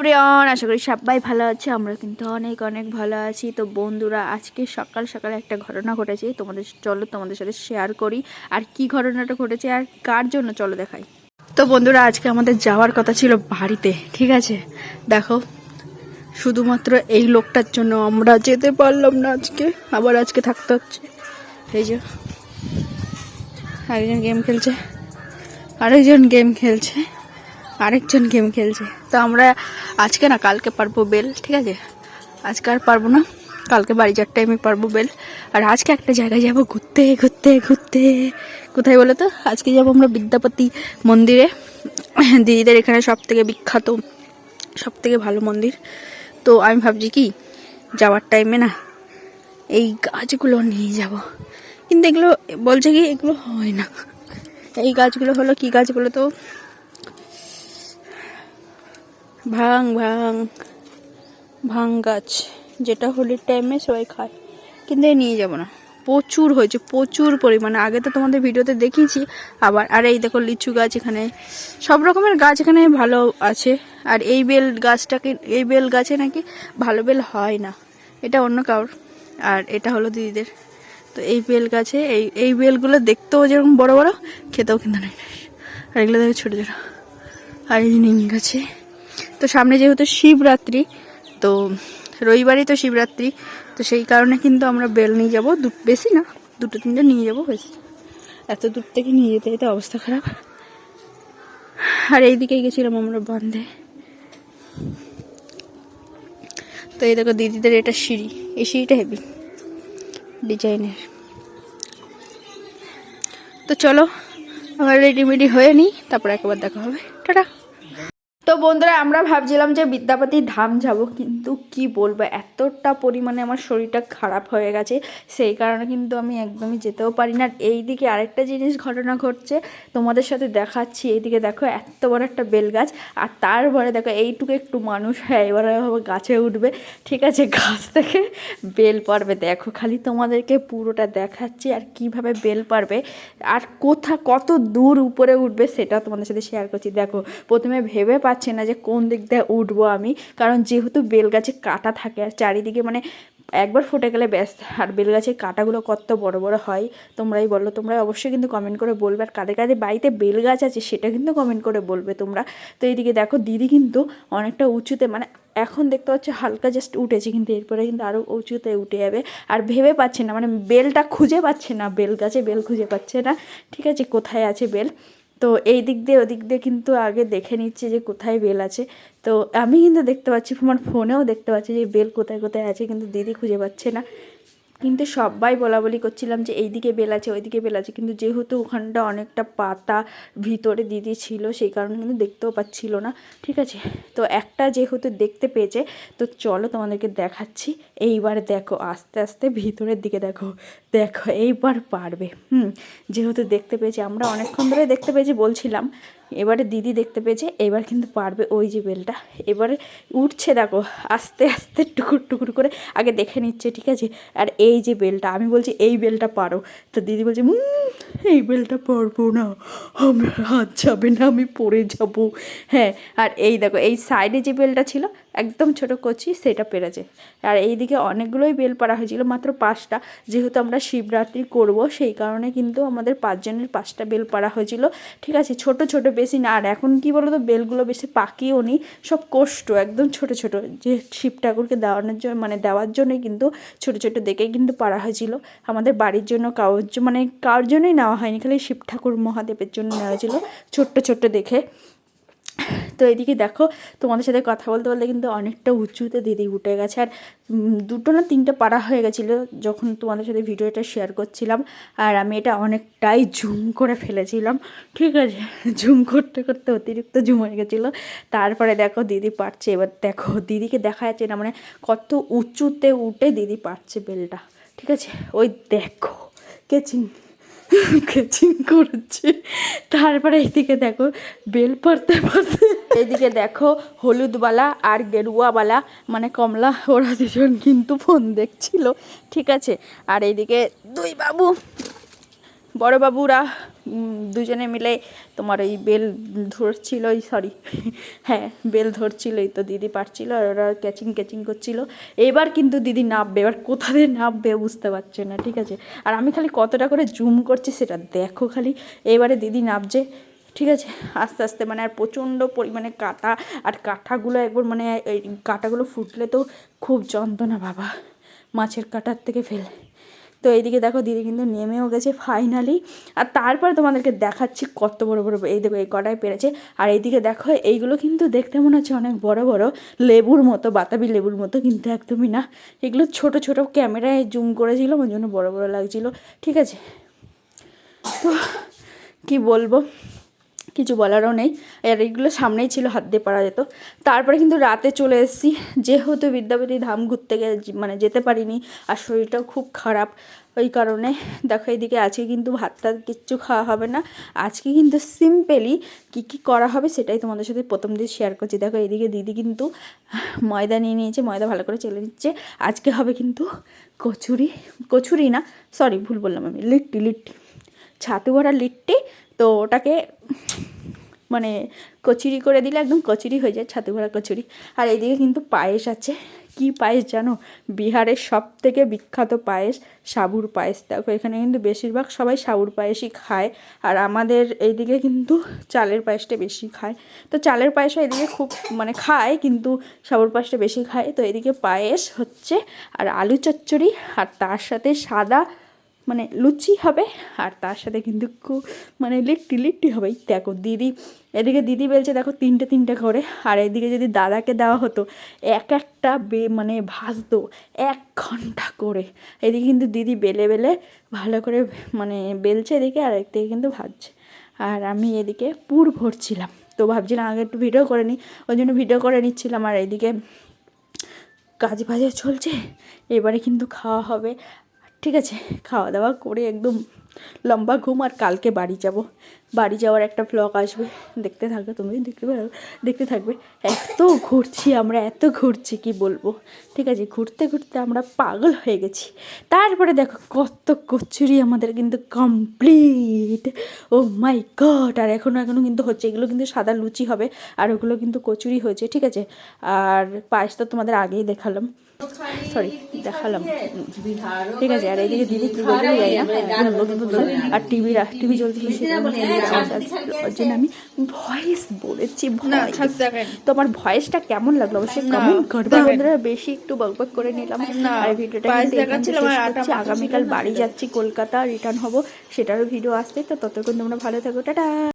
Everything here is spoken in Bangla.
এভরিওয়ান, আশা করি সবাই ভালো আছে। আমরা কিন্তু অনেক অনেক ভালো আছি। তো বন্ধুরা, আজকে সকাল সকালে একটা ঘটনা ঘটেছে, তোমাদের সাথে শেয়ার করি। আর কি ঘটনাটা ঘটেছে আর কার জন্য, চলো দেখাই। তো বন্ধুরা, আজকে আমাদের যাওয়ার কথা ছিল বাড়িতে, ঠিক আছে। দেখো, শুধুমাত্র এই লোকটার জন্য আমরা যেতে পারলাম না আজকে, আবার আজকে থাকতে হচ্ছে। এই যে একজন গেম খেলছে, আরেকজন গেম খেলছে, আরেকজন গেম খেলছে। তো আমরা আজকে না, কালকে পারবো বেল, ঠিক আছে। আজকে আর পারবো না, কালকে বাড়ি যাওয়ার টাইমে পারবো বেল। আর আজকে একটা জায়গায় যাবো ঘুরতে ঘুরতে ঘুরতে। কোথায় বলো তো? আজকে যাবো আমরা বিদ্যাপতি মন্দিরে। দিদিদের এখানে সব থেকে বিখ্যাত, সব থেকে ভালো মন্দির। তো আমি ভাবছি কি, যাওয়ার টাইমে না এই গাছগুলো নিয়ে যাব। কিন্তু এগুলো বলছে কি, এগুলো হয় না। এই গাছগুলো হলো কি গাছ বলো তো? ভাং ভাং ভাং গাছ, যেটা হোলির টাইমে সবাই খায়। কিন্তু নিয়ে যাব না, প্রচুর হয়েছে, প্রচুর পরিমাণে। আগে তো তোমাদের ভিডিওতে দেখিয়েছি। আবার আর এই দেখো লিচু গাছ, এখানে সব রকমের গাছ এখানে ভালো আছে। আর এই বেল গাছটাকে, এই বেল গাছে নাকি ভালো বেল হয় না, এটা অন্য কারোর। আর এটা হলো দিদিদের। তো এই বেল গাছে, এই বেলগুলো দেখতেও যেরকম বড় বড়, খেতেও কিন্তু নেই। আর এগুলো দেখো ছোটো ছোটো। আর এই নিম গাছে। তো সামনে যেহেতু শিবরাত্রি, তো রবিবারই তো শিবরাত্রি, তো সেই কারণে কিন্তু আমরা বেল নিয়ে যাবো। বেশি না, দুটো তিনটে নিয়ে যাবো, বেশ। এত দূর থেকে নিয়ে যেতে যেতে অবস্থা খারাপ। আর এইদিকেই গেছিলাম আমরা বান্ধে। তো এই দেখো দিদিদের এটা সিঁড়ি, এই সিঁড়িটা হেভি ডিজাইনের। তো চলো আমরা রেডিমেডি হয়ে নিই, তারপর একবার দেখা হবে। টাটা। তো বন্ধুরা, আমরা ভাবছিলাম যে বিদ্যাপতি ধাম যাব, কিন্তু কি বলবো, এতটা পরিমাণে আমার শরীরটা খারাপ হয়ে গেছে, সেই কারণে কিন্তু আমি একদমই যেতেও পারি না। এইদিকে আরেকটা জিনিস ঘটনা ঘটছে, তোমাদের সাথে দেখাচ্ছি। এইদিকে দেখো এত বড় একটা বেল গাছ, আর তারপরে দেখো এইটুকু একটু মানুষ, হ্যাঁ এবারে গাছে উঠবে, ঠিক আছে, গাছ থেকে বেল পারবে। দেখো খালি তোমাদেরকে পুরোটা দেখাচ্ছি, আর কিভাবে বেল পারবে আর কত দূর উপরে উঠবে সেটা তোমাদের সাথে শেয়ার করছি। দেখো, প্রথমে ভেবে পাচ্ছি না যে কোন দিক দিয়ে উঠবো আমি, কারণ যেহেতু বেল গাছে কাঁটা থাকে আর চারিদিকে, মানে একবার ফুটে গেলে ব্যাস। আর বেল গাছের কাঁটাগুলো কত বড় বড় হয়, তোমরাই বলো। তোমরা অবশ্যই কিন্তু কমেন্ট করে বলবে, আর কাদের কাদের বাড়িতে বেল গাছ আছে সেটা কিন্তু কমেন্ট করে বলবে তোমরা। তো এইদিকে দেখো দিদি কিন্তু অনেকটা উঁচুতে, মানে এখন দেখতে পাচ্ছি হালকা জাস্ট উঠেছে, কিন্তু এরপরে কিন্তু আরও উঁচুতে উঠে যাবে। আর ভেবে পাচ্ছে না, মানে বেলটা খুঁজে পাচ্ছে না, বেল গাছে বেল খুঁজে পাচ্ছে না, ঠিক আছে, কোথায় আছে বেল। তো এই দিক দিয়ে ওদিক দিয়ে কিন্তু আগে দেখে নিচ্ছে যে কোথায় বেল আছে। তো আমি কিন্তু দেখতে পাচ্ছি, আমার ফোনেও দেখতে পাচ্ছি যে বেল কোথায় কোথায় আছে, কিন্তু দিদি খুঁজে পাচ্ছে না। কিন্তু সবাই বলাবলি করছিলাম যে এইদিকে বেল আছে, ওইদিকে বেল আছে, কিন্তু যেহেতু ওখানটা অনেকটা পাতা ভিতরে দিদি ছিল, সেই কারণে কিন্তু দেখতেও পাচ্ছিল না, ঠিক আছে। তো একটা যেহেতু দেখতে পেয়েছে, তো চলো তোমাদেরকে দেখাচ্ছি। এইবার দেখো আস্তে আস্তে ভিতরের দিকে দেখো, দেখো এইবার পারবে। যেহেতু দেখতে পেয়েছি, আমরা অনেকক্ষণ ধরে দেখতে পেয়েছি বলছিলাম, এবারে দিদি দেখতে পেয়েছে, এবার কিন্তু পারবে। ওই যে বেলটা এবারে উঠছে, দেখো আস্তে আস্তে টুকুর টুকুর করে আগে দেখে নিচ্ছে, ঠিক আছে। আর এই যে বেলটা, আমি বলছি এই বেলটা পারো, তো দিদি বলছে এই বেলটা পারবো না, আমার হাত যাবে না, আমি পড়ে যাব। হ্যাঁ, আর এই দেখো এই সাইডে যে বেলটা ছিল একদম ছোট কচি, সেটা পেরেছে। আর এইদিকে অনেকগুলোই বেল পাড়া হয়েছিল, মাত্র 5টা। যেহেতু আমরা শিবরাত্রি করব, সেই কারণে কিন্তু আমাদের 5 জনের 5টা বেল পাড়া হয়েছিল, ঠিক আছে, ছোট ছোট, বেশি না। আর এখন কি বলো তো, বেলগুলো বেশি পাকিও নি, সব কোষ্ঠ, একদম ছোট ছোট, যে শিব ঠাকুরকে দেওয়ানোর জন্য, মানে দেওয়ার জন্যই কিন্তু ছোট ছোট দেখেই কিন্তু পাড়া হয়েছিল। আমাদের বাড়ির জন্য কারোর জন্যই নেওয়া হয়নি, খালি শিব ঠাকুর মহাদেবের জন্য নেওয়া হয়েছিল ছোট্ট ছোট্ট দেখে। তো এদিকে দেখো, তোমাদের সাথে কথা বলতে বলতে কিন্তু অনেকটা উঁচুতে দিদি উঠে গেছে। আর 2 না 3টে পাড়া হয়ে গেছিলো যখন তোমাদের সাথে ভিডিওটা শেয়ার করছিলাম, আর আমি এটা অনেকটাই জুম করে ফেলেছিলাম, ঠিক আছে। জুম করতে করতে অতিরিক্ত জুম হয়ে গেছিলো। তারপরে দেখো দিদি পারছে। এবার দেখো দিদিকে দেখা যাচ্ছে না, মানে কত উঁচুতে উঠে দিদি পারছে বেলটা, ঠিক আছে। ওই দেখো কেচিং কেচিং করছে। তারপরে এইদিকে দেখো বেল পারতে পারতে, এইদিকে দেখো হলুদওয়ালা আর গেরুয়াওয়ালা, মানে কমলা, ওরা দুজন কিন্তু ফোন দেখছিল, ঠিক আছে। আর এইদিকে দুই বাবু বড়োবাবুরা দুজনে মিলে তোমার ওই বেল ধরছিল, সরি হ্যাঁ বেল ধরছিলই তো, দিদি পারছিল আর ওরা ক্যাচিং ক্যাচিং করছিলো। এবার কিন্তু দিদি নামবে, এবার কোথা দিয়ে নামবে বুঝতে পারছে না, ঠিক আছে। আর আমি খালি কতটা করে জুম করছি সেটা দেখো খালি। এবারে দিদি নামছে, ঠিক আছে, আস্তে আস্তে মানে। আর প্রচণ্ড পরিমাণে কাটা, আর কাঁটাগুলো একবার মানে এই কাঁটাগুলো ফুটলে তো খুব যন্ত্রণা বাবা, মাছের কাঁটার থেকে ফেলে। তো এইদিকে দেখো দিদি কিন্তু নেমেও গেছে ফাইনালি। আর তারপর তোমাদেরকে দেখাচ্ছি কত বড় বড়, এই দেখো এই কটায় পেরেছে। আর এইদিকে দেখো এইগুলো কিন্তু দেখতে মনে হচ্ছে অনেক বড় বড়, লেবুর মতো, বাতাবি লেবুর মতো, কিন্তু একদমই না। এগুলো ছোট ছোট, ক্যামেরায় জুম করেছিলাম ওই জন্য বড় বড় লাগছিল, ঠিক আছে। তো কি বলবো, কিছু বলারও নেই। আর এইগুলো সামনেই ছিল, হাত দিয়ে পারা যেত। তারপরে কিন্তু রাতে চলে এসেছি, যেহেতু বিদ্যাপতি ধাম ঘুরতে মানে যেতে পারিনি, আর শরীরটাও খুব খারাপ, ওই কারণে দেখো এইদিকে আজকে কিন্তু ভাত টাত কিচ্ছু খাওয়া হবে না। আজকে কিন্তু সিম্পলি কী কী করা হবে সেটাই তোমাদের সাথে প্রথম দিয়ে শেয়ার করছি। দেখো এইদিকে দিদি কিন্তু ময়দা নিয়ে নিয়েছে, ময়দা ভালো করে চেলে নিচ্ছে। আজকে হবে কিন্তু কচুরি না, সরি ভুল বললাম আমি, লিট্টি ছাতু ভরা লিট্টি। তো ওটাকে মানে কচুরি করে দিলে একদম কচুরি হয়ে যায়, ছাতু ভরা কচুরি। আর এইদিকে কিন্তু পায়েস আছে। কি পায়েস জানো? বিহারের সব থেকে বিখ্যাত পায়েস, সাবুর পায়েস। দেখো এখানে কিন্তু বেশিরভাগ সবাই সাবুর পায়েসই খায়, আর আমাদের এইদিকে কিন্তু চালের পায়েসটা বেশি খায়। তো চালের পায়েসও এদিকে খুব মানে খায়, কিন্তু সাবুর পায়েসটা বেশি খায়। তো এদিকে পায়েস হচ্ছে, আর আলু চচ্চড়ি, আর তার সাথে সাদা মানে লুচি হবে, আর তার সাথে কিন্তু খুব মানে লিট্টি হবেই। দেখো দিদি এদিকে দিদি বলছে দেখো তিনটে করে, আর এদিকে যদি দাদাকে দেওয়া হতো একটা মানে ভাজতো 1 ঘন্টা করে। এদিকে কিন্তু দিদি বেলে ভালো করে মানে বেলছে এদিকে, আর একদিকে কিন্তু ভাজছে। আর আমি এদিকে পুর ভরছিলাম, তো ভাবছিলাম আগে একটু ভিডিও করে নিই, ওই জন্য ভিডিও করে নিচ্ছিলাম। আর এদিকে কাজ বাজে চলছে, এবারে কিন্তু খাওয়া হবে, ঠিক আছে। খাওয়া দাওয়া করে একদম লম্বা ঘুম, আর কালকে বাড়ি যাওয়ার একটা ব্লগ আসবে, দেখতে থাকবে, তুমি দেখতে থাকবে। এত ঘুরছি কি বলবো, ঠিক আছে। ঘুরতে ঘুরতে আমরা পাগল হয়ে গেছি। তারপরে দেখো কত কচুরি আমাদের কিন্তু কমপ্লিট, ও মাই গড। আর এখনও কিন্তু হচ্ছে, এগুলো কিন্তু সাদা লুচি হবে, আর ওগুলো কিন্তু কচুরি হয়েছে, ঠিক আছে। আর পায়েস তো তোমাদের আগেই দেখালাম, ঠিক আছে। আর এইদিকে দিদি কি বলতে যাই না, আর টিভি চলছিল, ওর জন্য আমি ভয়েস বলেছি। তো আমার ভয়েসটা কেমন লাগলো অবশ্যই কমেন্ট করবে বন্ধুরা। বেশি একটু বকবক করে নিলাম, আর ভিডিওটা আগামীকাল বাড়ি যাচ্ছি কলকাতা, রিটার্ন হব, সেটারও ভিডিও আসছে। তো ততক্ষণ তোমরা ভালো থাকো, টাটা।